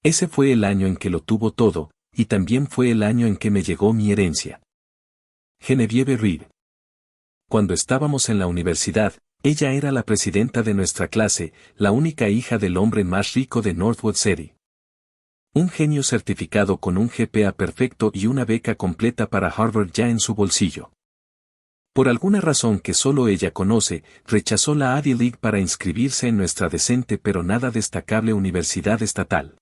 Ese fue el año en que lo tuvo todo, y también fue el año en que me llegó mi herencia. Genevieve Reed. Cuando estábamos en la universidad, ella era la presidenta de nuestra clase, la única hija del hombre más rico de Northwood City. Un genio certificado con un GPA perfecto y una beca completa para Harvard ya en su bolsillo. Por alguna razón que solo ella conoce, rechazó la Ivy League para inscribirse en nuestra decente pero nada destacable universidad estatal.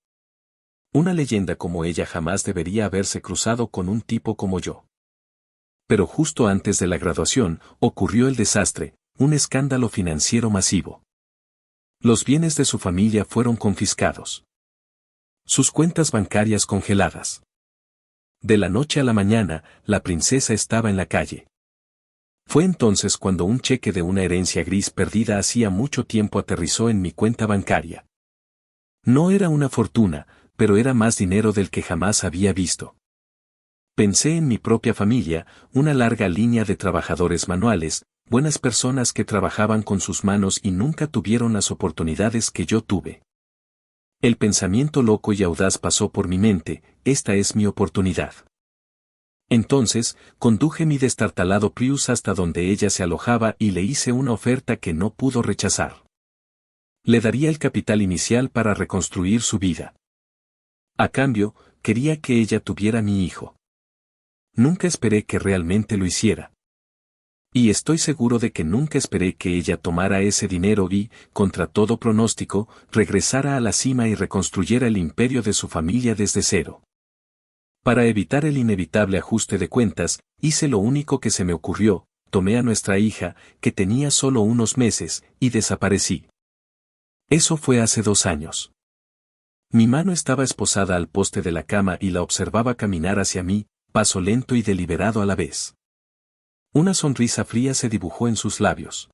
Una leyenda como ella jamás debería haberse cruzado con un tipo como yo. Pero justo antes de la graduación, ocurrió el desastre, un escándalo financiero masivo. Los bienes de su familia fueron confiscados. Sus cuentas bancarias congeladas. De la noche a la mañana, la princesa estaba en la calle. Fue entonces cuando un cheque de una herencia gris perdida hacía mucho tiempo aterrizó en mi cuenta bancaria. No era una fortuna, pero era más dinero del que jamás había visto. Pensé en mi propia familia, una larga línea de trabajadores manuales, buenas personas que trabajaban con sus manos y nunca tuvieron las oportunidades que yo tuve. El pensamiento loco y audaz pasó por mi mente, esta es mi oportunidad. Entonces, conduje mi destartalado Prius hasta donde ella se alojaba y le hice una oferta que no pudo rechazar. Le daría el capital inicial para reconstruir su vida. A cambio, quería que ella tuviera mi hijo. Nunca esperé que realmente lo hiciera. Y estoy seguro de que nunca esperé que ella tomara ese dinero y, contra todo pronóstico, regresara a la cima y reconstruyera el imperio de su familia desde cero. Para evitar el inevitable ajuste de cuentas, hice lo único que se me ocurrió, tomé a nuestra hija, que tenía solo unos meses, y desaparecí. Eso fue hace 2 años. Mi mano estaba esposada al poste de la cama y la observaba caminar hacia mí, paso lento y deliberado a la vez. Una sonrisa fría se dibujó en sus labios.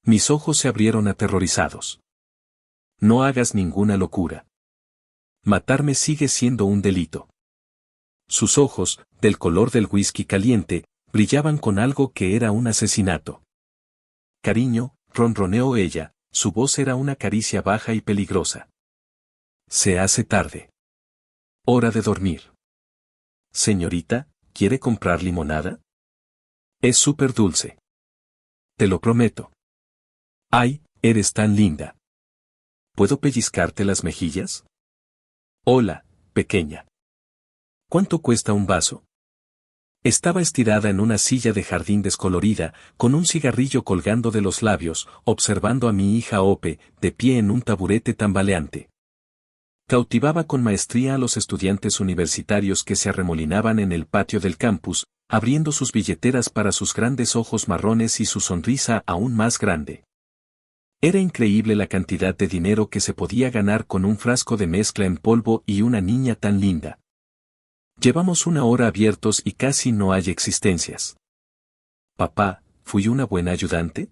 Mis ojos se abrieron aterrorizados. No hagas ninguna locura. Matarme sigue siendo un delito. Sus ojos, del color del whisky caliente, brillaban con algo que era un asesinato. Cariño, ronroneó ella, su voz era una caricia baja y peligrosa. Se hace tarde. Hora de dormir. Señorita, ¿quiere comprar limonada? Es súper dulce. Te lo prometo. Ay, eres tan linda. ¿Puedo pellizcarte las mejillas? Hola, pequeña. ¿Cuánto cuesta un vaso? Estaba estirada en una silla de jardín descolorida, con un cigarrillo colgando de los labios, observando a mi hija Ope, de pie en un taburete tambaleante. Cautivaba con maestría a los estudiantes universitarios que se arremolinaban en el patio del campus, abriendo sus billeteras para sus grandes ojos marrones y su sonrisa aún más grande. Era increíble la cantidad de dinero que se podía ganar con un frasco de mezcla en polvo y una niña tan linda. Llevamos 1 hora abiertos y casi no hay existencias. Papá, ¿fui una buena ayudante?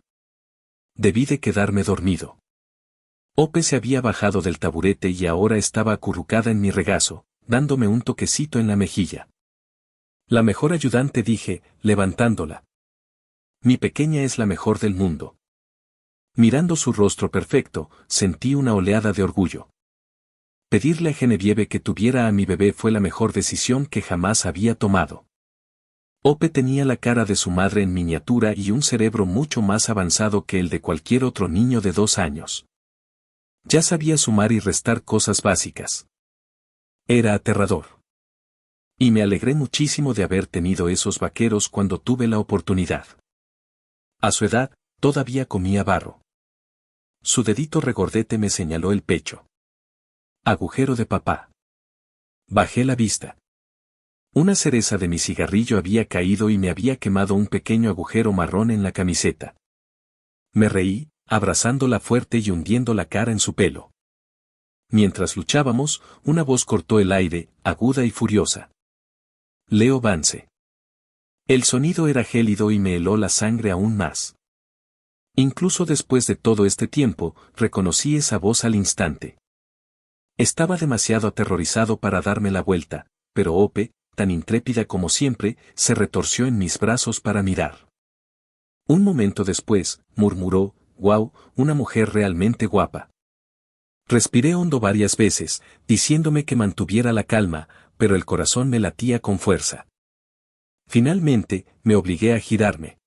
Debí de quedarme dormido. Ope se había bajado del taburete y ahora estaba acurrucada en mi regazo, dándome un toquecito en la mejilla. La mejor ayudante, dije, levantándola. Mi pequeña es la mejor del mundo. Mirando su rostro perfecto, sentí una oleada de orgullo. Pedirle a Genevieve que tuviera a mi bebé fue la mejor decisión que jamás había tomado. Ope tenía la cara de su madre en miniatura y un cerebro mucho más avanzado que el de cualquier otro niño de 2 años. Ya sabía sumar y restar cosas básicas. Era aterrador. Y me alegré muchísimo de haber tenido esos vaqueros cuando tuve la oportunidad. A su edad, todavía comía barro. Su dedito regordete me señaló el pecho. Agujero de papá. Bajé la vista. Una cereza de mi cigarrillo había caído y me había quemado un pequeño agujero marrón en la camiseta. Me reí, abrazándola fuerte y hundiendo la cara en su pelo. Mientras luchábamos, una voz cortó el aire, aguda y furiosa. Leo Vance. El sonido era gélido y me heló la sangre aún más. Incluso después de todo este tiempo, reconocí esa voz al instante. Estaba demasiado aterrorizado para darme la vuelta, pero Ope, tan intrépida como siempre, se retorció en mis brazos para mirar. Un momento después, murmuró, «Guau, una mujer realmente guapa». Respiré hondo varias veces, diciéndome que mantuviera la calma, pero el corazón me latía con fuerza. Finalmente, me obligué a girarme.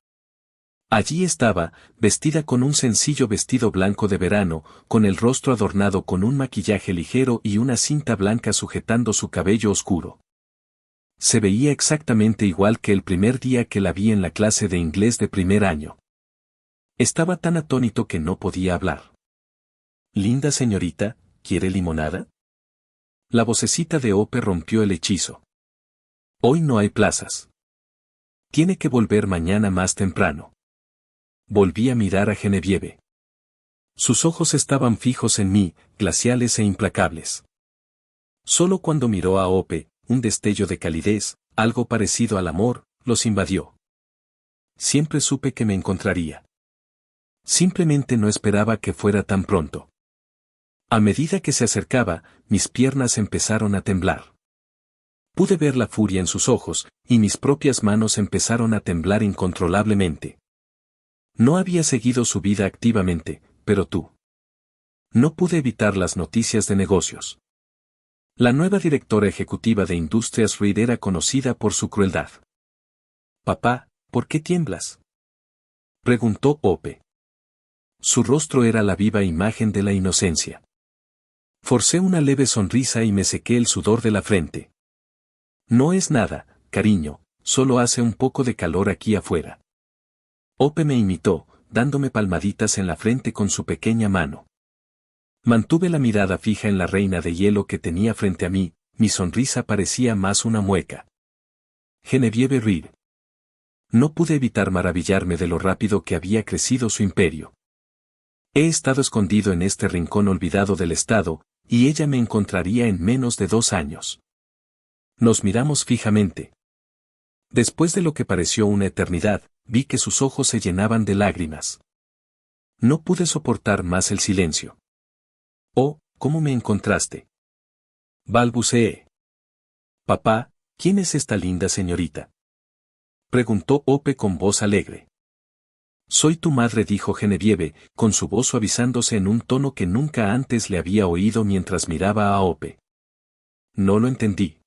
Allí estaba, vestida con un sencillo vestido blanco de verano, con el rostro adornado con un maquillaje ligero y una cinta blanca sujetando su cabello oscuro. Se veía exactamente igual que el primer día que la vi en la clase de inglés de primer año. Estaba tan atónito que no podía hablar. «Linda señorita, ¿quiere limonada?» La vocecita de Ope rompió el hechizo. «Hoy no hay plazas. Tiene que volver mañana más temprano». Volví a mirar a Genevieve. Sus ojos estaban fijos en mí, glaciales e implacables. Solo cuando miró a Ope, un destello de calidez, algo parecido al amor, los invadió. Siempre supe que me encontraría. Simplemente no esperaba que fuera tan pronto. A medida que se acercaba, mis piernas empezaron a temblar. Pude ver la furia en sus ojos, y mis propias manos empezaron a temblar incontrolablemente. No había seguido su vida activamente, pero tú. No pude evitar las noticias de negocios. La nueva directora ejecutiva de Industrias Reed era conocida por su crueldad. «Papá, ¿por qué tiemblas?», preguntó Ope. Su rostro era la viva imagen de la inocencia. Forcé una leve sonrisa y me sequé el sudor de la frente. «No es nada, cariño, solo hace un poco de calor aquí afuera». Ope me imitó, dándome palmaditas en la frente con su pequeña mano. Mantuve la mirada fija en la reina de hielo que tenía frente a mí, mi sonrisa parecía más una mueca. Genevieve Reed. No pude evitar maravillarme de lo rápido que había crecido su imperio. He estado escondido en este rincón olvidado del estado, y ella me encontraría en menos de 2 años. Nos miramos fijamente. Después de lo que pareció una eternidad, vi que sus ojos se llenaban de lágrimas. No pude soportar más el silencio. «Oh, ¿cómo me encontraste?», balbuceé. «Papá, ¿quién es esta linda señorita?», preguntó Ope con voz alegre. «Soy tu madre», dijo Genevieve, con su voz suavizándose en un tono que nunca antes le había oído mientras miraba a Ope. No lo entendí.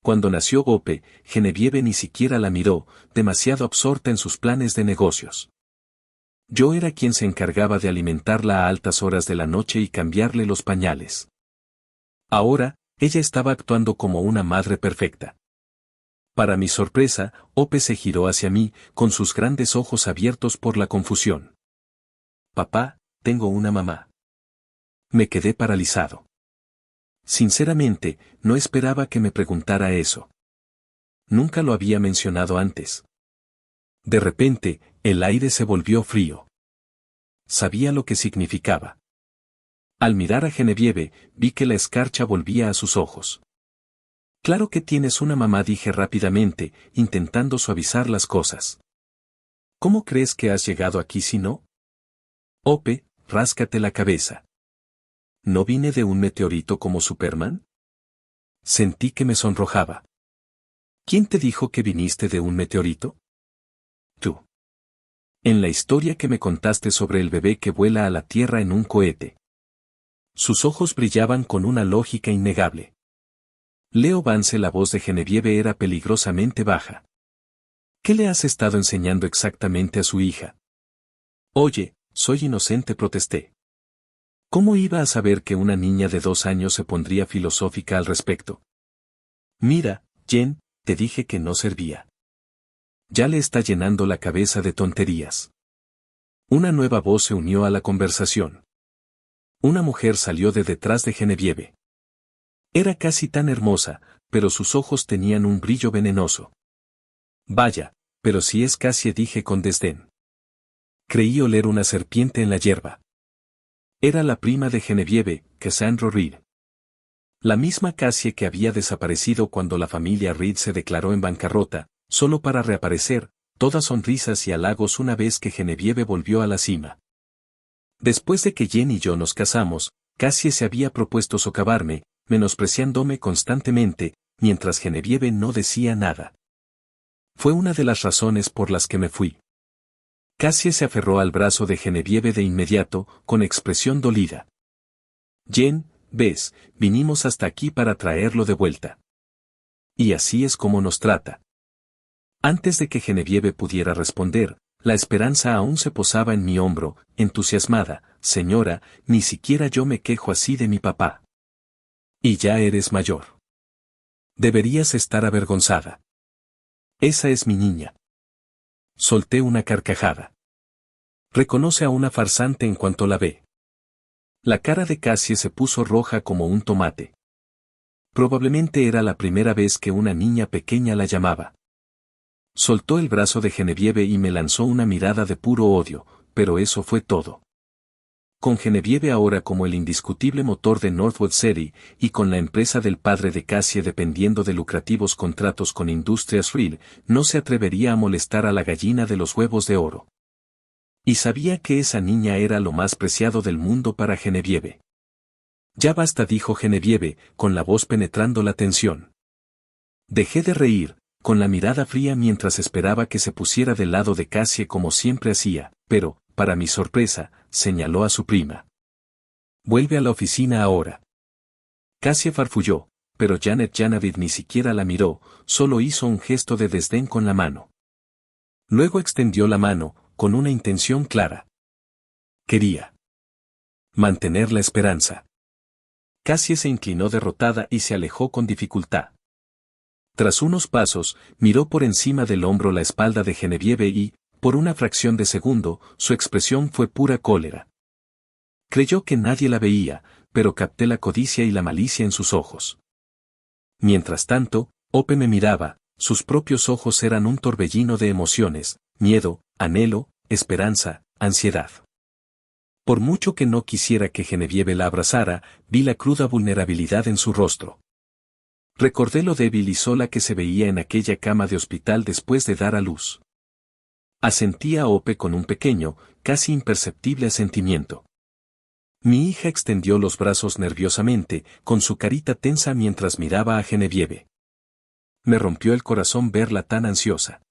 Cuando nació Ope, Genevieve ni siquiera la miró, demasiado absorta en sus planes de negocios. Yo era quien se encargaba de alimentarla a altas horas de la noche y cambiarle los pañales. Ahora, ella estaba actuando como una madre perfecta. Para mi sorpresa, Ope se giró hacia mí, con sus grandes ojos abiertos por la confusión. «Papá, tengo una mamá». Me quedé paralizado. Sinceramente, no esperaba que me preguntara eso. Nunca lo había mencionado antes. De repente, el aire se volvió frío. Sabía lo que significaba. Al mirar a Genevieve, vi que la escarcha volvía a sus ojos. «Claro que tienes una mamá», dije rápidamente, intentando suavizar las cosas. «¿Cómo crees que has llegado aquí si no?» «Ope, ráscate la cabeza». ¿No vine de un meteorito como Superman?». Sentí que me sonrojaba. «¿Quién te dijo que viniste de un meteorito?». «Tú. En la historia que me contaste sobre el bebé que vuela a la Tierra en un cohete». Sus ojos brillaban con una lógica innegable. Leo Vance, la voz de Genevieve era peligrosamente baja. «¿Qué le has estado enseñando exactamente a su hija?». «Oye, soy inocente», protesté. ¿Cómo iba a saber que una niña de 2 años se pondría filosófica al respecto? «Mira, Jen, te dije que no servía. Ya le está llenando la cabeza de tonterías». Una nueva voz se unió a la conversación. Una mujer salió de detrás de Genevieve. Era casi tan hermosa, pero sus ojos tenían un brillo venenoso. «Vaya, pero si es Cassie», dije con desdén. Creí oler una serpiente en la hierba. Era la prima de Genevieve, Cassandra Reed. La misma Cassie que había desaparecido cuando la familia Reed se declaró en bancarrota, solo para reaparecer, todas sonrisas y halagos una vez que Genevieve volvió a la cima. Después de que Jen y yo nos casamos, Cassie se había propuesto socavarme, menospreciándome constantemente, mientras Genevieve no decía nada. Fue una de las razones por las que me fui. Cassie se aferró al brazo de Genevieve de inmediato, con expresión dolida. Jen, ves, vinimos hasta aquí para traerlo de vuelta. Y así es como nos trata. Antes de que Genevieve pudiera responder, la esperanza aún se posaba en mi hombro, entusiasmada. Señora, ni siquiera yo me quejo así de mi papá. Y ya eres mayor. Deberías estar avergonzada. Esa es mi niña. Solté una carcajada. Reconoce a una farsante en cuanto la ve. La cara de Cassie se puso roja como un tomate. Probablemente era la primera vez que una niña pequeña la llamaba. Soltó el brazo de Genevieve y me lanzó una mirada de puro odio, pero eso fue todo. Con Genevieve ahora como el indiscutible motor de Northwood City, y con la empresa del padre de Cassie dependiendo de lucrativos contratos con Industrias Real, no se atrevería a molestar a la gallina de los huevos de oro. Y sabía que esa niña era lo más preciado del mundo para Genevieve. Ya basta, dijo Genevieve, con la voz penetrando la tensión. Dejé de reír, con la mirada fría mientras esperaba que se pusiera del lado de Cassie como siempre hacía, pero, para mi sorpresa, señaló a su prima. Vuelve a la oficina ahora. Cassie farfulló, pero Janet Janavid ni siquiera la miró, solo hizo un gesto de desdén con la mano. Luego extendió la mano, con una intención clara. Quería mantener la esperanza. Cassie se inclinó derrotada y se alejó con dificultad. Tras unos pasos, miró por encima del hombro la espalda de Genevieve y, por una fracción de segundo, su expresión fue pura cólera. Creyó que nadie la veía, pero capté la codicia y la malicia en sus ojos. Mientras tanto, Ope me miraba, sus propios ojos eran un torbellino de emociones, miedo, anhelo, esperanza, ansiedad. Por mucho que no quisiera que Genevieve la abrazara, vi la cruda vulnerabilidad en su rostro. Recordé lo débil y sola que se veía en aquella cama de hospital después de dar a luz. Asentí a Ope con un pequeño, casi imperceptible asentimiento. Mi hija extendió los brazos nerviosamente, con su carita tensa mientras miraba a Genevieve. Me rompió el corazón verla tan ansiosa.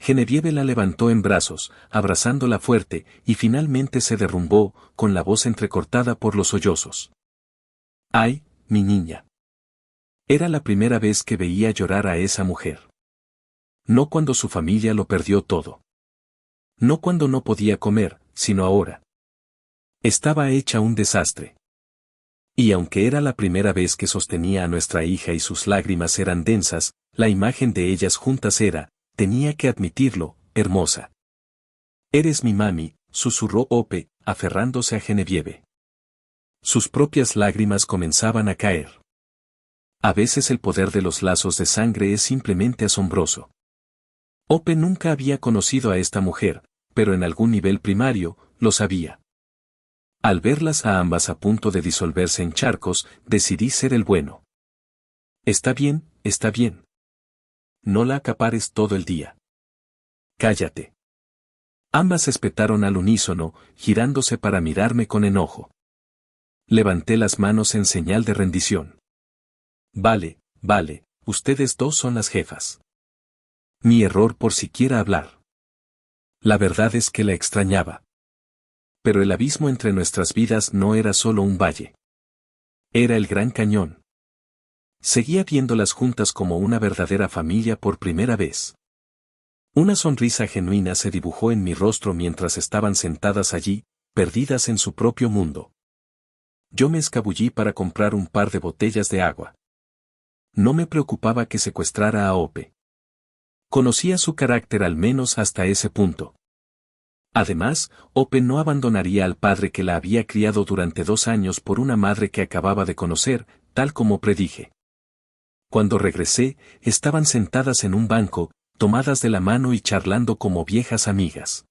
Genevieve la levantó en brazos, abrazándola fuerte, y finalmente se derrumbó, con la voz entrecortada por los sollozos. ¡Ay, mi niña! Era la primera vez que veía llorar a esa mujer. No cuando su familia lo perdió todo. No cuando no podía comer, sino ahora. Estaba hecha un desastre. Y aunque era la primera vez que sostenía a nuestra hija y sus lágrimas eran densas, la imagen de ellas juntas era, tenía que admitirlo, hermosa. Eres mi mami, susurró Ope, aferrándose a Genevieve. Sus propias lágrimas comenzaban a caer. A veces el poder de los lazos de sangre es simplemente asombroso. Ope nunca había conocido a esta mujer, pero en algún nivel primario, lo sabía. Al verlas a ambas a punto de disolverse en charcos, decidí ser el bueno. Está bien, está bien. No la acapares todo el día. Cállate. Ambas espetaron al unísono, girándose para mirarme con enojo. Levanté las manos en señal de rendición. Vale, vale, ustedes dos son las jefas. Mi error por siquiera hablar. La verdad es que la extrañaba. Pero el abismo entre nuestras vidas no era solo un valle. Era el Gran Cañón. Seguía viéndolas juntas como una verdadera familia por primera vez. Una sonrisa genuina se dibujó en mi rostro mientras estaban sentadas allí, perdidas en su propio mundo. Yo me escabullí para comprar un par de botellas de agua. No me preocupaba que secuestrara a Ope. Conocía su carácter al menos hasta ese punto. Además, Ope no abandonaría al padre que la había criado durante 2 años por una madre que acababa de conocer, tal como predije. Cuando regresé, estaban sentadas en un banco, tomadas de la mano y charlando como viejas amigas.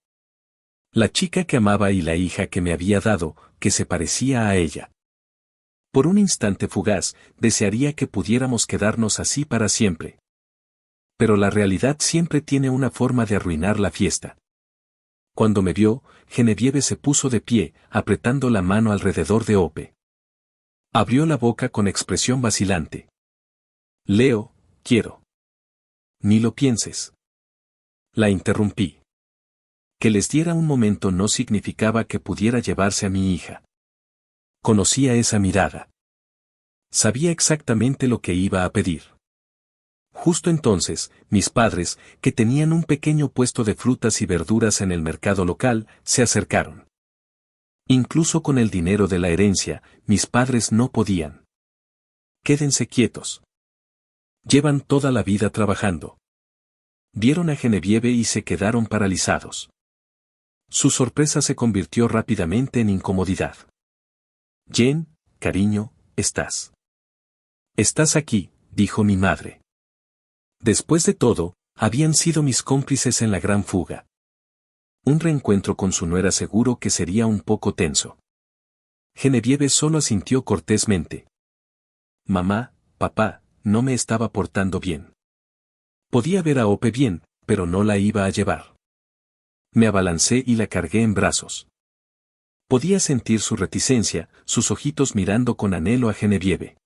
La chica que amaba y la hija que me había dado, que se parecía a ella. Por un instante fugaz, desearía que pudiéramos quedarnos así para siempre. Pero la realidad siempre tiene una forma de arruinar la fiesta. Cuando me vio, Genevieve se puso de pie, apretando la mano alrededor de Ope. Abrió la boca con expresión vacilante. Leo, quiero. Ni lo pienses. La interrumpí. Que les diera un momento no significaba que pudiera llevarse a mi hija. Conocía esa mirada. Sabía exactamente lo que iba a pedir. Justo entonces, mis padres, que tenían un pequeño puesto de frutas y verduras en el mercado local, se acercaron. Incluso con el dinero de la herencia, mis padres no podían. Quédense quietos. Llevan toda la vida trabajando. Vieron a Genevieve y se quedaron paralizados. Su sorpresa se convirtió rápidamente en incomodidad. Jen, cariño, ¿estás? Estás aquí, dijo mi madre. Después de todo, habían sido mis cómplices en la gran fuga. Un reencuentro con su nuera seguro que sería un poco tenso. Genevieve solo asintió cortésmente. Mamá, papá, no me estaba portando bien. Podía ver a Ope bien, pero no la iba a llevar. Me abalancé y la cargué en brazos. Podía sentir su reticencia, sus ojitos mirando con anhelo a Genevieve.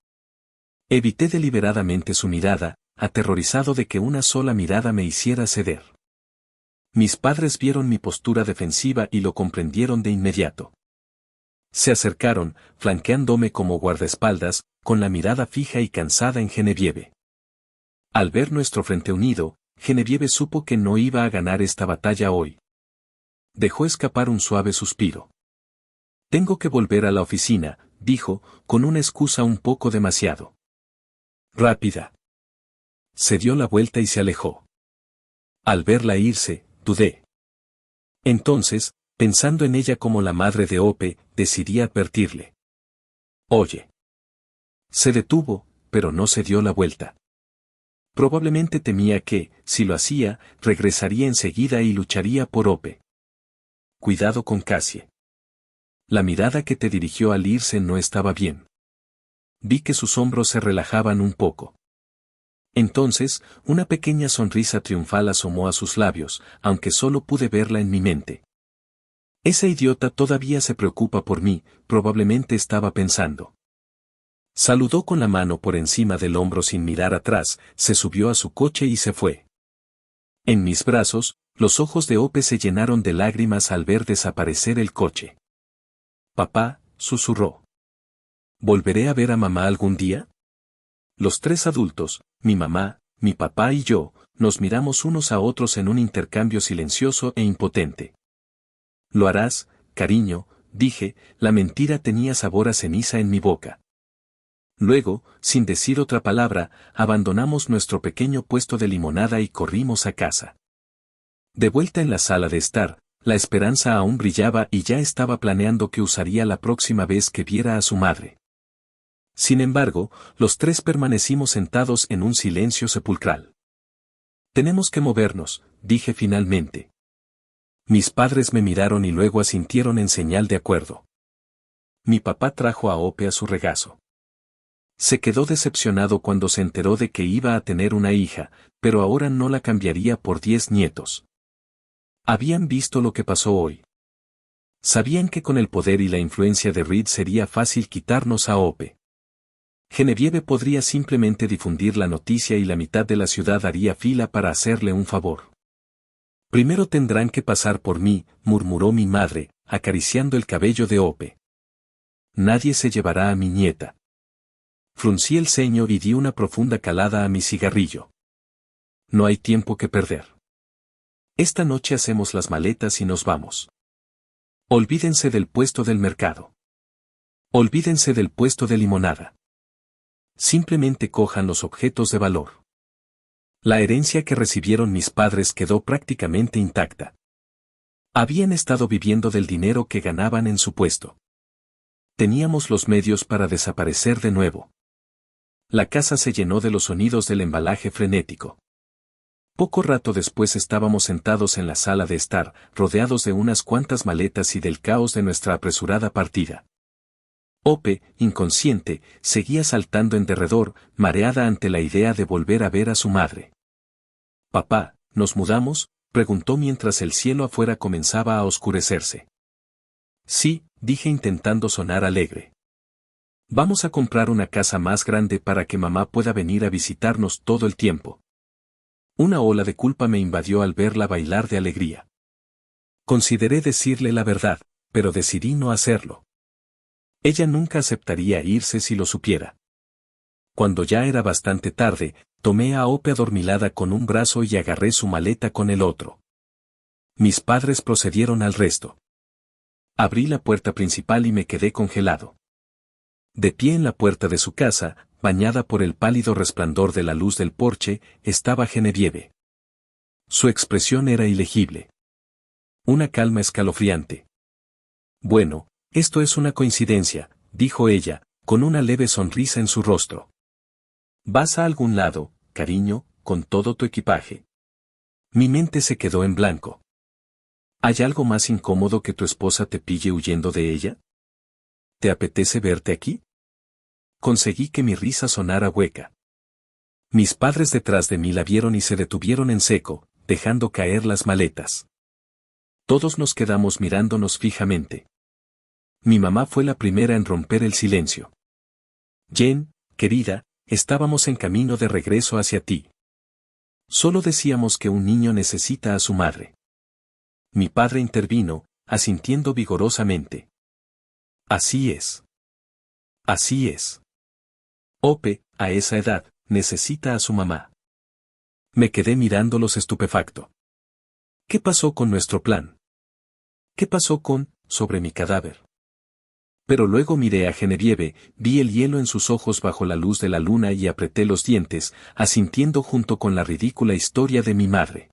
Evité deliberadamente su mirada, aterrorizado de que una sola mirada me hiciera ceder. Mis padres vieron mi postura defensiva y lo comprendieron de inmediato. Se acercaron, flanqueándome como guardaespaldas, con la mirada fija y cansada en Genevieve. Al ver nuestro frente unido, Genevieve supo que no iba a ganar esta batalla hoy. Dejó escapar un suave suspiro. Tengo que volver a la oficina, dijo, con una excusa un poco demasiado rápida. Se dio la vuelta y se alejó. Al verla irse, dudé. Entonces, pensando en ella como la madre de Ope, decidí advertirle. Oye. Se detuvo, pero no se dio la vuelta. Probablemente temía que, si lo hacía, regresaría enseguida y lucharía por Ope. Cuidado con Cassie. La mirada que te dirigió al irse no estaba bien. Vi que sus hombros se relajaban un poco. Entonces, una pequeña sonrisa triunfal asomó a sus labios, aunque solo pude verla en mi mente. Esa idiota todavía se preocupa por mí, probablemente estaba pensando. Saludó con la mano por encima del hombro sin mirar atrás, se subió a su coche y se fue. En mis brazos, los ojos de Ope se llenaron de lágrimas al ver desaparecer el coche. Papá, susurró. ¿Volveré a ver a mamá algún día? Los tres adultos, mi mamá, mi papá y yo, nos miramos unos a otros en un intercambio silencioso e impotente. Lo harás, cariño, dije, la mentira tenía sabor a ceniza en mi boca. Luego, sin decir otra palabra, abandonamos nuestro pequeño puesto de limonada y corrimos a casa. De vuelta en la sala de estar, la esperanza aún brillaba y ya estaba planeando qué usaría la próxima vez que viera a su madre. Sin embargo, los tres permanecimos sentados en un silencio sepulcral. Tenemos que movernos, dije finalmente. Mis padres me miraron y luego asintieron en señal de acuerdo. Mi papá trajo a Ope a su regazo. Se quedó decepcionado cuando se enteró de que iba a tener una hija, pero ahora no la cambiaría por 10 nietos. Habían visto lo que pasó hoy. Sabían que con el poder y la influencia de Reed sería fácil quitarnos a Ope. Genevieve podría simplemente difundir la noticia y la mitad de la ciudad haría fila para hacerle un favor. Primero tendrán que pasar por mí, murmuró mi madre, acariciando el cabello de Ope. Nadie se llevará a mi nieta. Fruncí el ceño y di una profunda calada a mi cigarrillo. No hay tiempo que perder. Esta noche hacemos las maletas y nos vamos. Olvídense del puesto del mercado. Olvídense del puesto de limonada. Simplemente cojan los objetos de valor. La herencia que recibieron mis padres quedó prácticamente intacta. Habían estado viviendo del dinero que ganaban en su puesto. Teníamos los medios para desaparecer de nuevo. La casa se llenó de los sonidos del embalaje frenético. Poco rato después estábamos sentados en la sala de estar, rodeados de unas cuantas maletas y del caos de nuestra apresurada partida. Ope, inconsciente, seguía saltando en derredor, mareada ante la idea de volver a ver a su madre. «Papá, ¿nos mudamos?», preguntó mientras el cielo afuera comenzaba a oscurecerse. «Sí», dije intentando sonar alegre. «Vamos a comprar una casa más grande para que mamá pueda venir a visitarnos todo el tiempo». Una ola de culpa me invadió al verla bailar de alegría. Consideré decirle la verdad, pero decidí no hacerlo. Ella nunca aceptaría irse si lo supiera. Cuando ya era bastante tarde, tomé a Ope adormilada con un brazo y agarré su maleta con el otro. Mis padres procedieron al resto. Abrí la puerta principal y me quedé congelado. De pie en la puerta de su casa, bañada por el pálido resplandor de la luz del porche, estaba Genevieve. Su expresión era ilegible. Una calma escalofriante. Bueno, esto es una coincidencia, dijo ella, con una leve sonrisa en su rostro. ¿Vas a algún lado, cariño, con todo tu equipaje? Mi mente se quedó en blanco. ¿Hay algo más incómodo que tu esposa te pille huyendo de ella? ¿Te apetece verte aquí? Conseguí que mi risa sonara hueca. Mis padres detrás de mí la vieron y se detuvieron en seco, dejando caer las maletas. Todos nos quedamos mirándonos fijamente. Mi mamá fue la primera en romper el silencio. Jen, querida, estábamos en camino de regreso hacia ti. Solo decíamos que un niño necesita a su madre. Mi padre intervino, asintiendo vigorosamente. Así es. Así es. Ope, a esa edad, necesita a su mamá. Me quedé mirándolos estupefacto. ¿Qué pasó con nuestro plan? ¿Qué pasó sobre mi cadáver? Pero luego miré a Genevieve, vi el hielo en sus ojos bajo la luz de la luna y apreté los dientes, asintiendo junto con la ridícula historia de mi madre.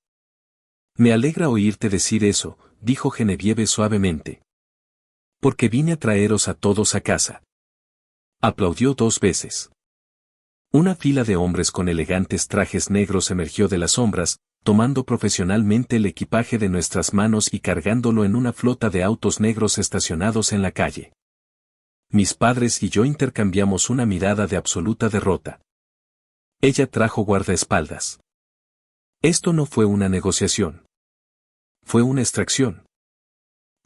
Me alegra oírte decir eso, dijo Genevieve suavemente. Porque vine a traeros a todos a casa. Aplaudió 2 veces. Una fila de hombres con elegantes trajes negros emergió de las sombras, tomando profesionalmente el equipaje de nuestras manos y cargándolo en una flota de autos negros estacionados en la calle. Mis padres y yo intercambiamos una mirada de absoluta derrota. Ella trajo guardaespaldas. Esto no fue una negociación. Fue una extracción.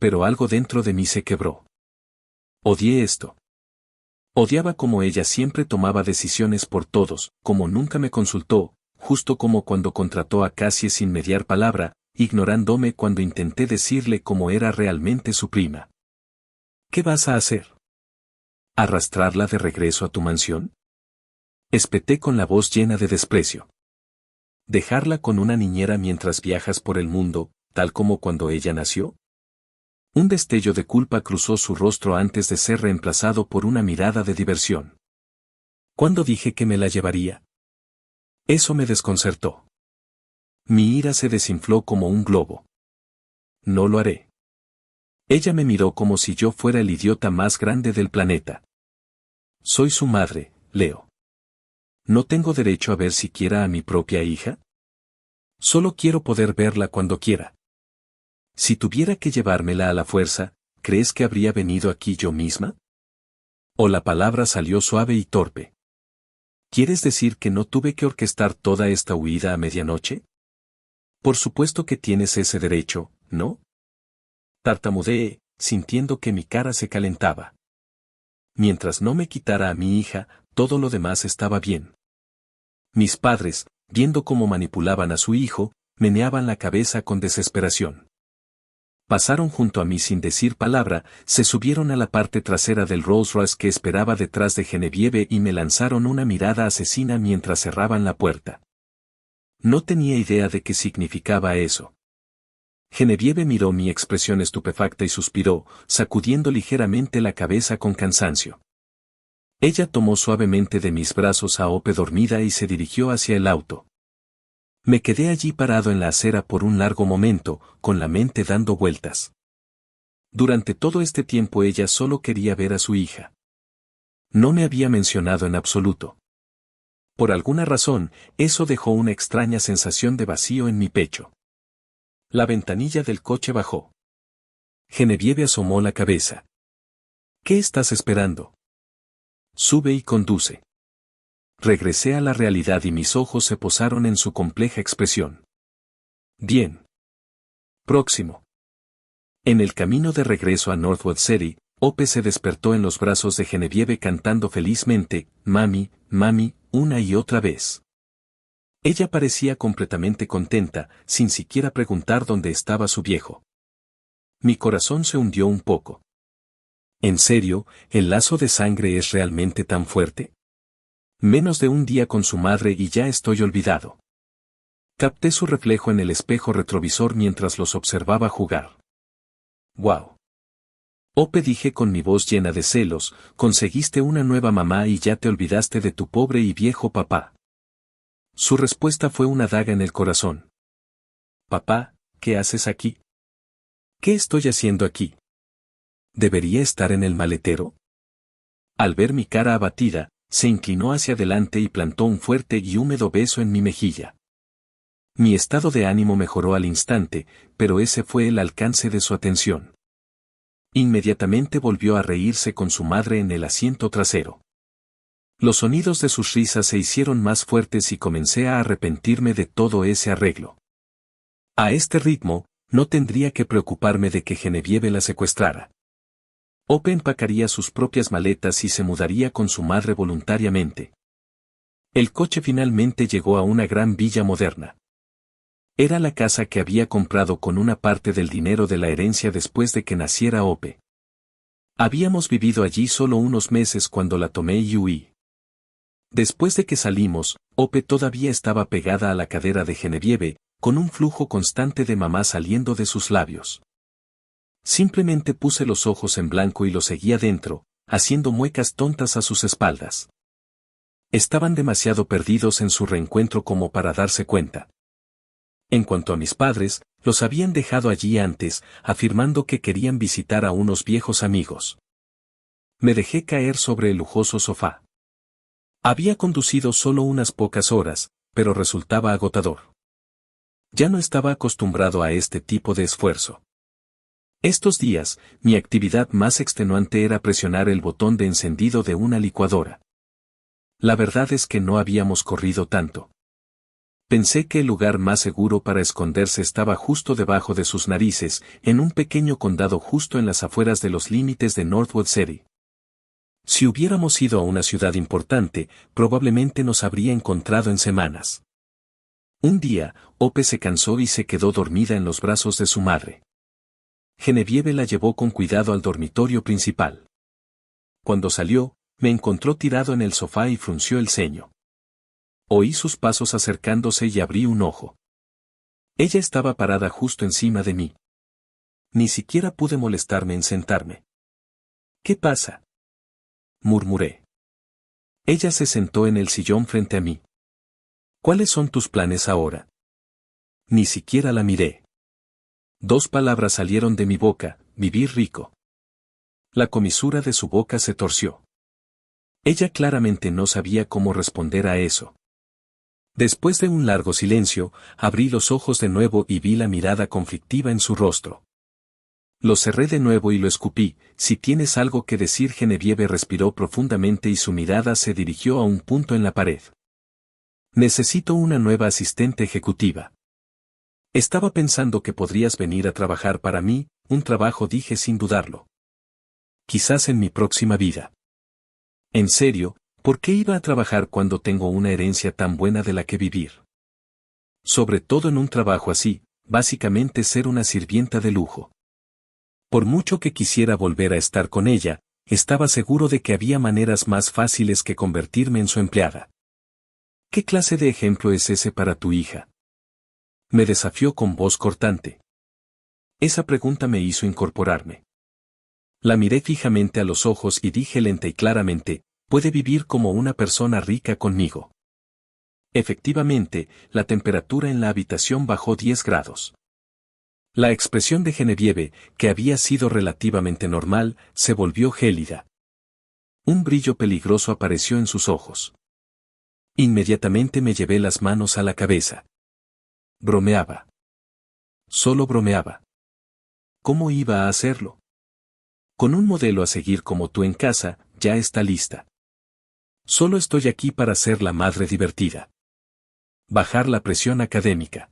Pero algo dentro de mí se quebró. Odié esto. Odiaba como ella siempre tomaba decisiones por todos, como nunca me consultó, justo como cuando contrató a Cassie sin mediar palabra, ignorándome cuando intenté decirle cómo era realmente su prima. ¿Qué vas a hacer? ¿Arrastrarla de regreso a tu mansión? Espeté con la voz llena de desprecio. ¿Dejarla con una niñera mientras viajas por el mundo, tal como cuando ella nació? Un destello de culpa cruzó su rostro antes de ser reemplazado por una mirada de diversión. ¿Cuándo dije que me la llevaría? Eso me desconcertó. Mi ira se desinfló como un globo. No lo haré. Ella me miró como si yo fuera el idiota más grande del planeta. Soy su madre, Leo. ¿No tengo derecho a ver siquiera a mi propia hija? Solo quiero poder verla cuando quiera. Si tuviera que llevármela a la fuerza, ¿crees que habría venido aquí yo misma? O la palabra salió suave y torpe. ¿Quieres decir que no tuve que orquestar toda esta huida a medianoche? Por supuesto que tienes ese derecho, ¿no? Tartamudeé, sintiendo que mi cara se calentaba. Mientras no me quitara a mi hija, todo lo demás estaba bien. Mis padres, viendo cómo manipulaban a su hijo, meneaban la cabeza con desesperación. Pasaron junto a mí sin decir palabra, se subieron a la parte trasera del Rolls Royce que esperaba detrás de Genevieve y me lanzaron una mirada asesina mientras cerraban la puerta. No tenía idea de qué significaba eso. Genevieve miró mi expresión estupefacta y suspiró, sacudiendo ligeramente la cabeza con cansancio. Ella tomó suavemente de mis brazos a Ope dormida y se dirigió hacia el auto. Me quedé allí parado en la acera por un largo momento, con la mente dando vueltas. Durante todo este tiempo ella solo quería ver a su hija. No me había mencionado en absoluto. Por alguna razón, eso dejó una extraña sensación de vacío en mi pecho. La ventanilla del coche bajó. Genevieve asomó la cabeza. ¿Qué estás esperando? Sube y conduce. Regresé a la realidad y mis ojos se posaron en su compleja expresión. Bien. Próximo. En el camino de regreso a Northwood City, Ope se despertó en los brazos de Genevieve cantando felizmente, «Mami, mami», una y otra vez. Ella parecía completamente contenta, sin siquiera preguntar dónde estaba su viejo. Mi corazón se hundió un poco. ¿En serio, el lazo de sangre es realmente tan fuerte? Menos de un día con su madre y ya estoy olvidado. Capté su reflejo en el espejo retrovisor mientras los observaba jugar. ¡Wow! Ope, dije con mi voz llena de celos, conseguiste una nueva mamá y ya te olvidaste de tu pobre y viejo papá. Su respuesta fue una daga en el corazón. Papá, ¿qué haces aquí? ¿Qué estoy haciendo aquí? ¿Debería estar en el maletero? Al ver mi cara abatida, se inclinó hacia adelante y plantó un fuerte y húmedo beso en mi mejilla. Mi estado de ánimo mejoró al instante, pero ese fue el alcance de su atención. Inmediatamente volvió a reírse con su madre en el asiento trasero. Los sonidos de sus risas se hicieron más fuertes y comencé a arrepentirme de todo ese arreglo. A este ritmo, no tendría que preocuparme de que Genevieve la secuestrara. Ope empacaría sus propias maletas y se mudaría con su madre voluntariamente. El coche finalmente llegó a una gran villa moderna. Era la casa que había comprado con una parte del dinero de la herencia después de que naciera Ope. Habíamos vivido allí solo unos meses cuando la tomé y huí. Después de que salimos, Ope todavía estaba pegada a la cadera de Genevieve, con un flujo constante de mamá saliendo de sus labios. Simplemente puse los ojos en blanco y lo seguía dentro, haciendo muecas tontas a sus espaldas. Estaban demasiado perdidos en su reencuentro como para darse cuenta. En cuanto a mis padres, los habían dejado allí antes, afirmando que querían visitar a unos viejos amigos. Me dejé caer sobre el lujoso sofá. Había conducido solo unas pocas horas, pero resultaba agotador. Ya no estaba acostumbrado a este tipo de esfuerzo. Estos días, mi actividad más extenuante era presionar el botón de encendido de una licuadora. La verdad es que no habíamos corrido tanto. Pensé que el lugar más seguro para esconderse estaba justo debajo de sus narices, en un pequeño condado justo en las afueras de los límites de Northwood City. Si hubiéramos ido a una ciudad importante, probablemente nos habría encontrado en semanas. Un día, Ope se cansó y se quedó dormida en los brazos de su madre. Genevieve la llevó con cuidado al dormitorio principal. Cuando salió, me encontró tirado en el sofá y frunció el ceño. Oí sus pasos acercándose y abrí un ojo. Ella estaba parada justo encima de mí. Ni siquiera pude molestarme en sentarme. ¿Qué pasa?, murmuré. Ella se sentó en el sillón frente a mí. ¿Cuáles son tus planes ahora? Ni siquiera la miré. 2 palabras salieron de mi boca: vivir rico. La comisura de su boca se torció. Ella claramente no sabía cómo responder a eso. Después de un largo silencio, abrí los ojos de nuevo y vi la mirada conflictiva en su rostro. Lo cerré de nuevo y lo escupí. Si tienes algo que decir. Genevieve respiró profundamente y su mirada se dirigió a un punto en la pared. Necesito una nueva asistente ejecutiva. Estaba pensando que podrías venir a trabajar para mí, un trabajo, dije sin dudarlo. Quizás en mi próxima vida. En serio, ¿por qué iba a trabajar cuando tengo una herencia tan buena de la que vivir? Sobre todo en un trabajo así, básicamente ser una sirvienta de lujo. Por mucho que quisiera volver a estar con ella, estaba seguro de que había maneras más fáciles que convertirme en su empleada. ¿Qué clase de ejemplo es ese para tu hija?, me desafió con voz cortante. Esa pregunta me hizo incorporarme. La miré fijamente a los ojos y dije lenta y claramente: puede vivir como una persona rica conmigo. Efectivamente, la temperatura en la habitación bajó 10 grados. La expresión de Genevieve, que había sido relativamente normal, se volvió gélida. Un brillo peligroso apareció en sus ojos. Inmediatamente me llevé las manos a la cabeza. Bromeaba. Solo bromeaba. ¿Cómo iba a hacerlo? Con un modelo a seguir como tú en casa, ya está lista. Solo estoy aquí para ser la madre divertida. Bajar la presión académica.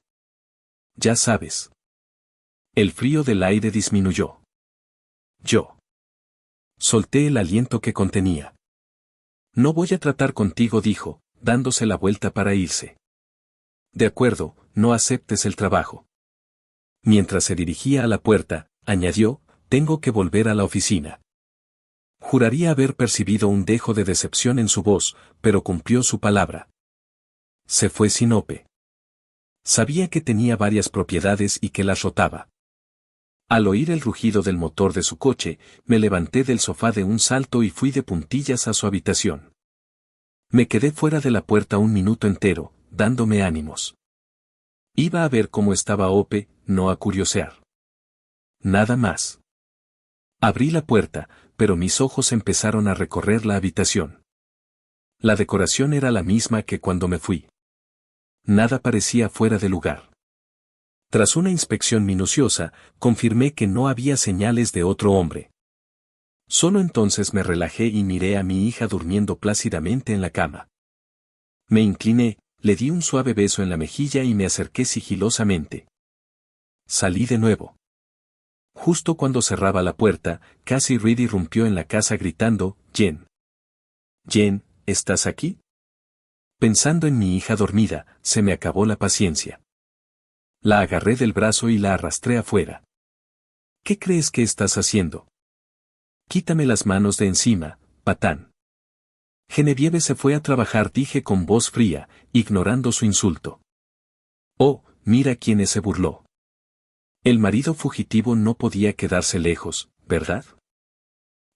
Ya sabes. El frío del aire disminuyó. Yo solté el aliento que contenía. No voy a tratar contigo, dijo, dándose la vuelta para irse. De acuerdo, no aceptes el trabajo. Mientras se dirigía a la puerta, añadió: tengo que volver a la oficina. Juraría haber percibido un dejo de decepción en su voz, pero cumplió su palabra. Se fue sin Ope. Sabía que tenía varias propiedades y que las rotaba. Al oír el rugido del motor de su coche, me levanté del sofá de un salto y fui de puntillas a su habitación. Me quedé fuera de la puerta un minuto entero, dándome ánimos. Iba a ver cómo estaba Ope, no a curiosear. Nada más. Abrí la puerta, pero mis ojos empezaron a recorrer la habitación. La decoración era la misma que cuando me fui. Nada parecía fuera de lugar. Tras una inspección minuciosa, confirmé que no había señales de otro hombre. Solo entonces me relajé y miré a mi hija durmiendo plácidamente en la cama. Me incliné, le di un suave beso en la mejilla y me acerqué sigilosamente. Salí de nuevo. Justo cuando cerraba la puerta, Cassie Reed irrumpió en la casa gritando, «Jen. Jen, ¿estás aquí?» Pensando en mi hija dormida, se me acabó la paciencia. La agarré del brazo y la arrastré afuera. «¿Qué crees que estás haciendo? Quítame las manos de encima, patán». Genevieve se fue a trabajar, dije con voz fría, ignorando su insulto. «Oh, mira quién se burló». El marido fugitivo no podía quedarse lejos, ¿verdad?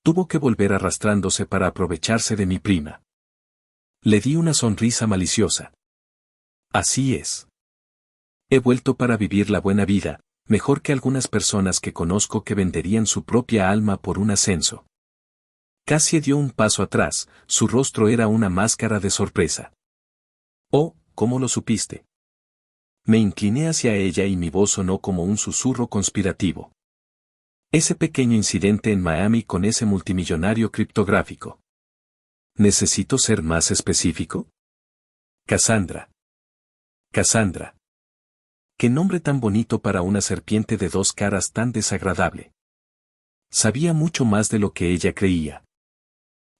Tuvo que volver arrastrándose para aprovecharse de mi prima. Le di una sonrisa maliciosa. Así es. He vuelto para vivir la buena vida, mejor que algunas personas que conozco que venderían su propia alma por un ascenso. Cassie dio un paso atrás, su rostro era una máscara de sorpresa. Oh, ¿cómo lo supiste? Me incliné hacia ella y mi voz sonó como un susurro conspirativo. Ese pequeño incidente en Miami con ese multimillonario criptográfico. ¿Necesito ser más específico? Cassandra. Cassandra. Qué nombre tan bonito para una serpiente de dos caras tan desagradable. Sabía mucho más de lo que ella creía.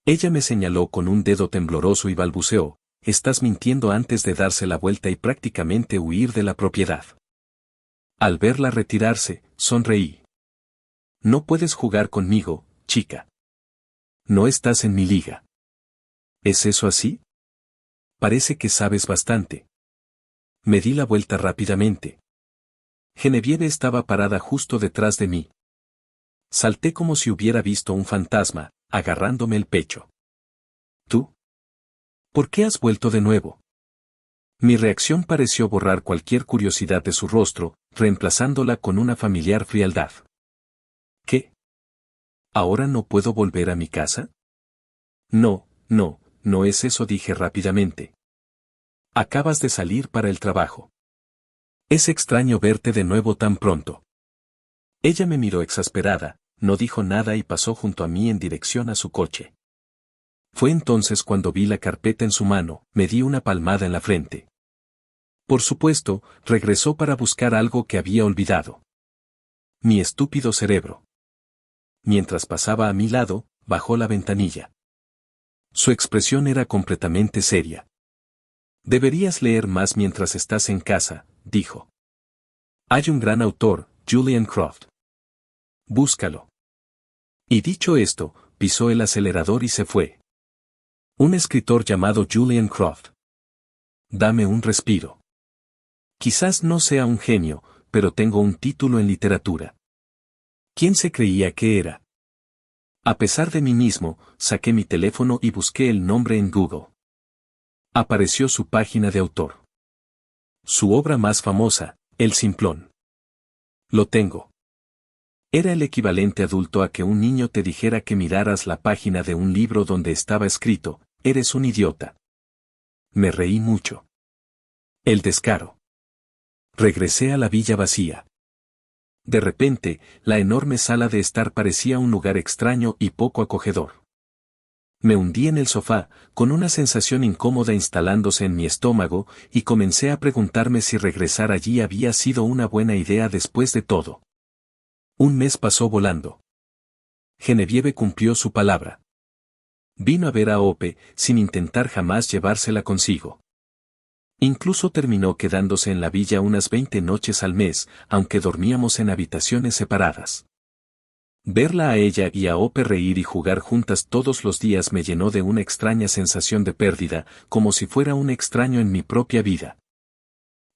Ella me señaló con un dedo tembloroso y balbuceó, «Estás mintiendo», antes de darse la vuelta y prácticamente huir de la propiedad. Al verla retirarse, sonreí. «No puedes jugar conmigo, chica. No estás en mi liga». ¿Es eso así? Parece que sabes bastante. Me di la vuelta rápidamente. Genevieve estaba parada justo detrás de mí. Salté como si hubiera visto un fantasma, agarrándome el pecho. ¿Tú? ¿Por qué has vuelto de nuevo? Mi reacción pareció borrar cualquier curiosidad de su rostro, reemplazándola con una familiar frialdad. ¿Qué? ¿Ahora no puedo volver a mi casa? No, no, no es eso, dije rápidamente. Acabas de salir para el trabajo. Es extraño verte de nuevo tan pronto. Ella me miró exasperada, no dijo nada y pasó junto a mí en dirección a su coche. Fue entonces cuando vi la carpeta en su mano, me di una palmada en la frente. Por supuesto, regresó para buscar algo que había olvidado. Mi estúpido cerebro. Mientras pasaba a mi lado, bajó la ventanilla. Su expresión era completamente seria. Deberías leer más mientras estás en casa, dijo. Hay un gran autor, Julian Croft. Búscalo. Y dicho esto, pisó el acelerador y se fue. Un escritor llamado Julian Croft. Dame un respiro. Quizás no sea un genio, pero tengo un título en literatura. ¿Quién se creía que era? A pesar de mí mismo, saqué mi teléfono y busqué el nombre en Google. Apareció su página de autor. Su obra más famosa, El Simplón. Lo tengo. Era el equivalente adulto a que un niño te dijera que miraras la página de un libro donde estaba escrito, «Eres un idiota». Me reí mucho. El descaro. Regresé a la villa vacía. De repente, la enorme sala de estar parecía un lugar extraño y poco acogedor. Me hundí en el sofá, con una sensación incómoda instalándose en mi estómago, y comencé a preguntarme si regresar allí había sido una buena idea después de todo. Un mes pasó volando. Genevieve cumplió su palabra. Vino a ver a Ope, sin intentar jamás llevársela consigo. Incluso terminó quedándose en la villa unas 20 noches al mes, aunque dormíamos en habitaciones separadas. Verla a ella y a Ope reír y jugar juntas todos los días me llenó de una extraña sensación de pérdida, como si fuera un extraño en mi propia vida.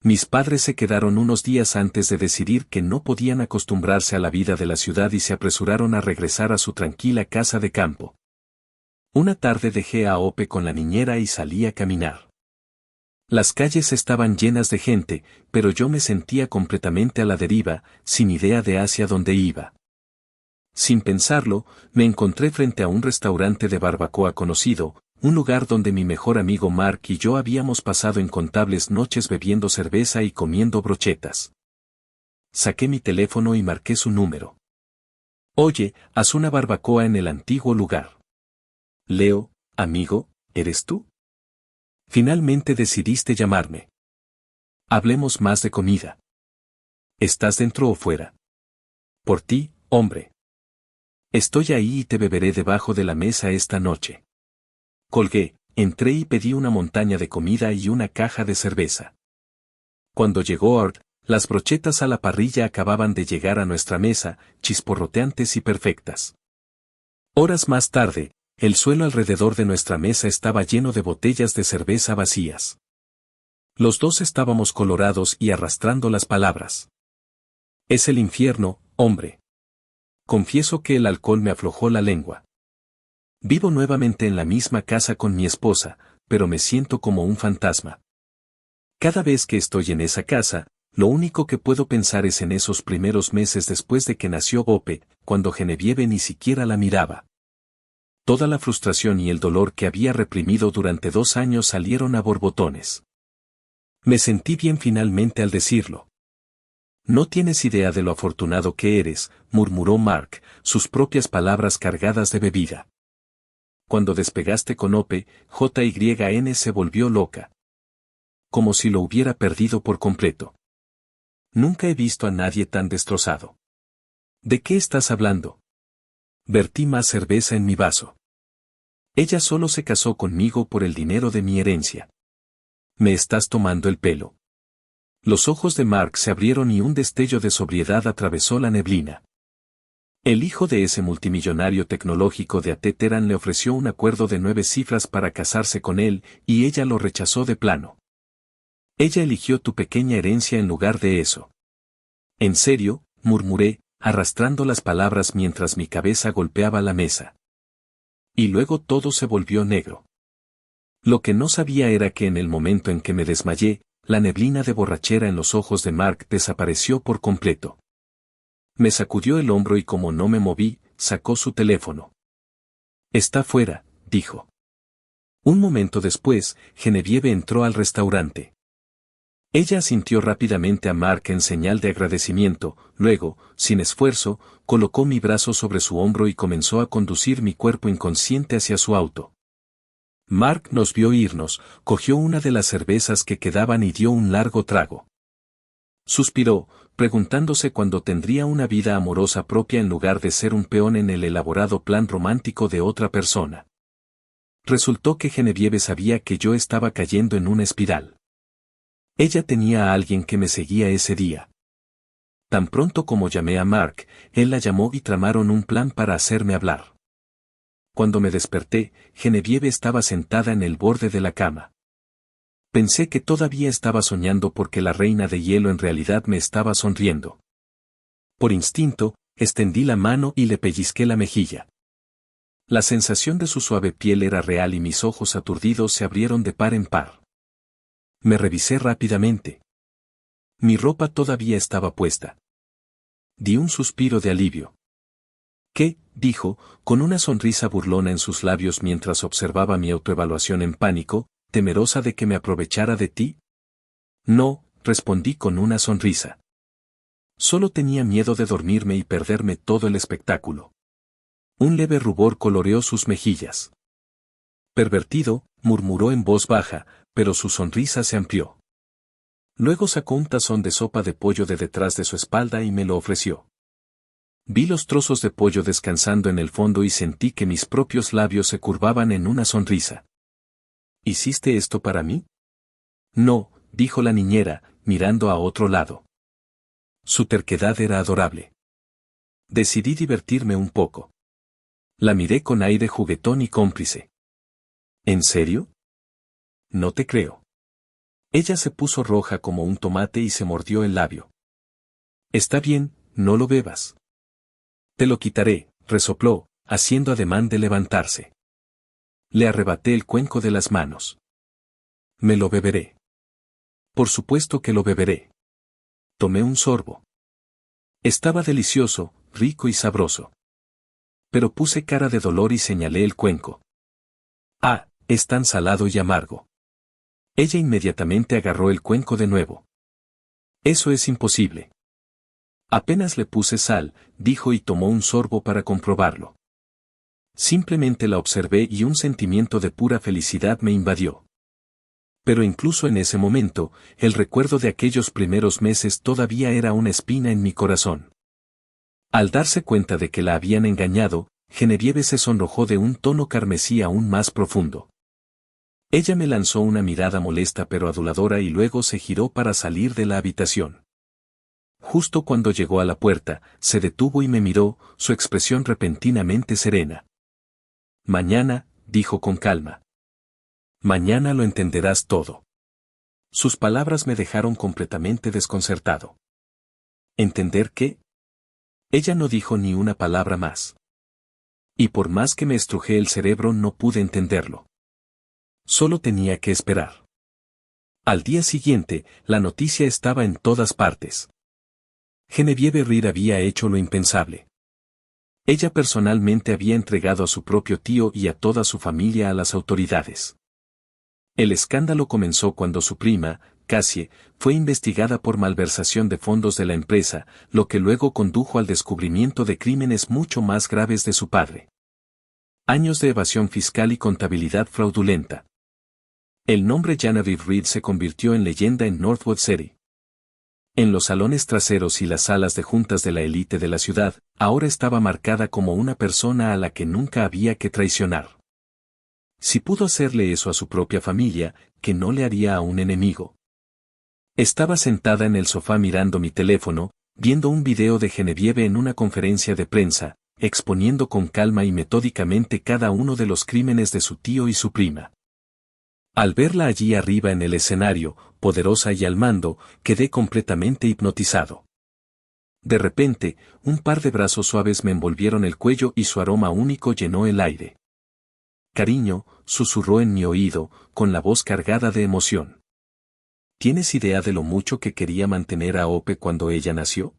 Mis padres se quedaron unos días antes de decidir que no podían acostumbrarse a la vida de la ciudad y se apresuraron a regresar a su tranquila casa de campo. Una tarde dejé a Ope con la niñera y salí a caminar. Las calles estaban llenas de gente, pero yo me sentía completamente a la deriva, sin idea de hacia dónde iba. Sin pensarlo, me encontré frente a un restaurante de barbacoa conocido, un lugar donde mi mejor amigo Mark y yo habíamos pasado incontables noches bebiendo cerveza y comiendo brochetas. Saqué mi teléfono y marqué su número. Oye, haz una barbacoa en el antiguo lugar. Leo, amigo, ¿eres tú? Finalmente decidiste llamarme. Hablemos más de comida. ¿Estás dentro o fuera? Por ti, hombre. Estoy ahí y te beberé debajo de la mesa esta noche. Colgué, entré y pedí una montaña de comida y una caja de cerveza. Cuando llegó Art, las brochetas a la parrilla acababan de llegar a nuestra mesa, chisporroteantes y perfectas. Horas más tarde, el suelo alrededor de nuestra mesa estaba lleno de botellas de cerveza vacías. Los dos estábamos colorados y arrastrando las palabras. Es el infierno, hombre. Confieso que el alcohol me aflojó la lengua. Vivo nuevamente en la misma casa con mi esposa, pero me siento como un fantasma. Cada vez que estoy en esa casa, lo único que puedo pensar es en esos primeros meses después de que nació Ope, cuando Genevieve ni siquiera la miraba. Toda la frustración y el dolor que había reprimido durante 2 años salieron a borbotones. Me sentí bien finalmente al decirlo. No tienes idea de lo afortunado que eres, murmuró Mark, sus propias palabras cargadas de bebida. Cuando despegaste con Ope, JYN se volvió loca. Como si lo hubiera perdido por completo. Nunca he visto a nadie tan destrozado. ¿De qué estás hablando? Vertí más cerveza en mi vaso. Ella solo se casó conmigo por el dinero de mi herencia. Me estás tomando el pelo. Los ojos de Mark se abrieron y un destello de sobriedad atravesó la neblina. El hijo de ese multimillonario tecnológico de Ateteran le ofreció un acuerdo de 9 cifras para casarse con él, y ella lo rechazó de plano. Ella eligió tu pequeña herencia en lugar de eso. En serio, murmuré, arrastrando las palabras mientras mi cabeza golpeaba la mesa. Y luego todo se volvió negro. Lo que no sabía era que en el momento en que me desmayé, la neblina de borrachera en los ojos de Mark desapareció por completo. Me sacudió el hombro y como no me moví, sacó su teléfono. Está fuera, dijo. Un momento después, Genevieve entró al restaurante. Ella asintió rápidamente a Mark en señal de agradecimiento, luego, sin esfuerzo, colocó mi brazo sobre su hombro y comenzó a conducir mi cuerpo inconsciente hacia su auto. Mark nos vio irnos, cogió una de las cervezas que quedaban y dio un largo trago. Suspiró, preguntándose cuándo tendría una vida amorosa propia en lugar de ser un peón en el elaborado plan romántico de otra persona. Resultó que Genevieve sabía que yo estaba cayendo en una espiral. Ella tenía a alguien que me seguía ese día. Tan pronto como llamé a Mark, él la llamó y tramaron un plan para hacerme hablar. Cuando me desperté, Genevieve estaba sentada en el borde de la cama. Pensé que todavía estaba soñando porque la reina de hielo en realidad me estaba sonriendo. Por instinto, extendí la mano y le pellizqué la mejilla. La sensación de su suave piel era real y mis ojos aturdidos se abrieron de par en par. Me revisé rápidamente. Mi ropa todavía estaba puesta. Di un suspiro de alivio. ¿Qué?, dijo, con una sonrisa burlona en sus labios mientras observaba mi autoevaluación en pánico, temerosa de que me aprovechara de ti. No, respondí con una sonrisa. Solo tenía miedo de dormirme y perderme todo el espectáculo. Un leve rubor coloreó sus mejillas. Pervertido, murmuró en voz baja, pero su sonrisa se amplió. Luego sacó un tazón de sopa de pollo de detrás de su espalda y me lo ofreció. Vi los trozos de pollo descansando en el fondo y sentí que mis propios labios se curvaban en una sonrisa. ¿Hiciste esto para mí? No, dijo la niñera, mirando a otro lado. Su terquedad era adorable. Decidí divertirme un poco. La miré con aire juguetón y cómplice. ¿En serio? No te creo. Ella se puso roja como un tomate y se mordió el labio. Está bien, no lo bebas. Te lo quitaré, resopló, haciendo ademán de levantarse. Le arrebaté el cuenco de las manos. Me lo beberé. Por supuesto que lo beberé. Tomé un sorbo. Estaba delicioso, rico y sabroso. Pero puse cara de dolor y señalé el cuenco. Ah, es tan salado y amargo. Ella inmediatamente agarró el cuenco de nuevo. Eso es imposible. Apenas le puse sal, dijo y tomó un sorbo para comprobarlo. Simplemente la observé y un sentimiento de pura felicidad me invadió. Pero incluso en ese momento, el recuerdo de aquellos primeros meses todavía era una espina en mi corazón. Al darse cuenta de que la habían engañado, Genevieve se sonrojó de un tono carmesí aún más profundo. Ella me lanzó una mirada molesta pero aduladora y luego se giró para salir de la habitación. Justo cuando llegó a la puerta, se detuvo y me miró, su expresión repentinamente serena. Mañana, dijo con calma. Mañana lo entenderás todo. Sus palabras me dejaron completamente desconcertado. ¿Entender qué? Ella no dijo ni una palabra más. Y por más que me estrujé el cerebro no pude entenderlo. Solo tenía que esperar. Al día siguiente, la noticia estaba en todas partes. Genevieve Reed había hecho lo impensable. Ella personalmente había entregado a su propio tío y a toda su familia a las autoridades. El escándalo comenzó cuando su prima, Cassie, fue investigada por malversación de fondos de la empresa, lo que luego condujo al descubrimiento de crímenes mucho más graves de su padre. Años de evasión fiscal y contabilidad fraudulenta. El nombre Genevieve Reed se convirtió en leyenda en Northwood City. En los salones traseros y las salas de juntas de la élite de la ciudad, ahora estaba marcada como una persona a la que nunca había que traicionar. Si pudo hacerle eso a su propia familia, ¿qué no le haría a un enemigo? Estaba sentada en el sofá mirando mi teléfono, viendo un video de Genevieve en una conferencia de prensa, exponiendo con calma y metódicamente cada uno de los crímenes de su tío y su prima. Al verla allí arriba en el escenario, poderosa y al mando, quedé completamente hipnotizado. De repente, un par de brazos suaves me envolvieron el cuello y su aroma único llenó el aire. Cariño, susurró en mi oído, con la voz cargada de emoción. ¿Tienes idea de lo mucho que quería mantener a Ope cuando ella nació?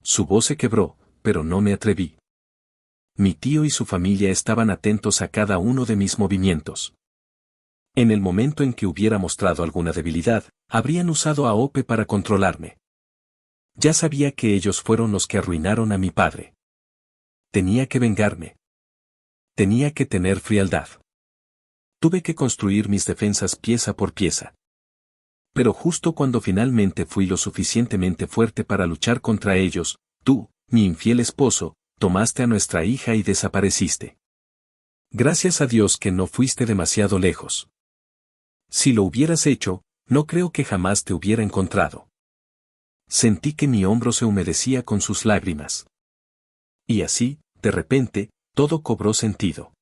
Su voz se quebró, pero no me atreví. Mi tío y su familia estaban atentos a cada uno de mis movimientos. En el momento en que hubiera mostrado alguna debilidad, habrían usado a Ope para controlarme. Ya sabía que ellos fueron los que arruinaron a mi padre. Tenía que vengarme. Tenía que tener frialdad. Tuve que construir mis defensas pieza por pieza. Pero justo cuando finalmente fui lo suficientemente fuerte para luchar contra ellos, tú, mi infiel esposo, tomaste a nuestra hija y desapareciste. Gracias a Dios que no fuiste demasiado lejos. Si lo hubieras hecho, no creo que jamás te hubiera encontrado. Sentí que mi hombro se humedecía con sus lágrimas. Y así, de repente, todo cobró sentido.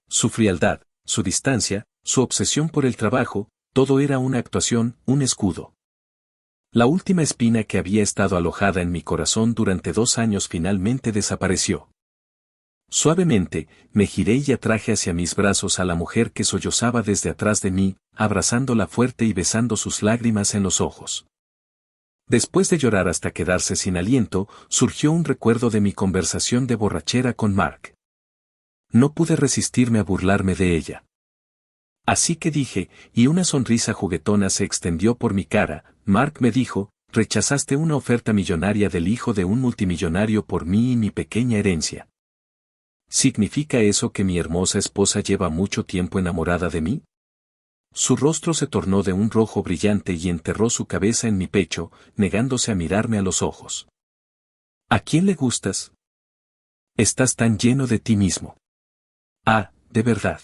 Su frialdad, su distancia, su obsesión por el trabajo, todo era una actuación, un escudo. La última espina que había estado alojada en mi corazón durante 2 años finalmente desapareció. Suavemente, me giré y atraje hacia mis brazos a la mujer que sollozaba desde atrás de mí, abrazándola fuerte y besando sus lágrimas en los ojos. Después de llorar hasta quedarse sin aliento, surgió un recuerdo de mi conversación de borrachera con Mark. No pude resistirme a burlarme de ella. Así que dije, y una sonrisa juguetona se extendió por mi cara, Mark me dijo, rechazaste una oferta millonaria del hijo de un multimillonario por mí y mi pequeña herencia. ¿Significa eso que mi hermosa esposa lleva mucho tiempo enamorada de mí? Su rostro se tornó de un rojo brillante y enterró su cabeza en mi pecho, negándose a mirarme a los ojos. ¿A quién le gustas? Estás tan lleno de ti mismo. Ah, de verdad.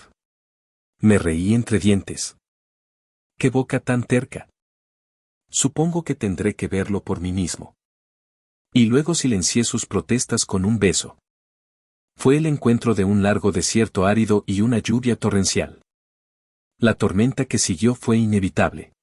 Me reí entre dientes. ¡Qué boca tan terca! Supongo que tendré que verlo por mí mismo. Y luego silencié sus protestas con un beso. Fue el encuentro de un largo desierto árido y una lluvia torrencial. La tormenta que siguió fue inevitable.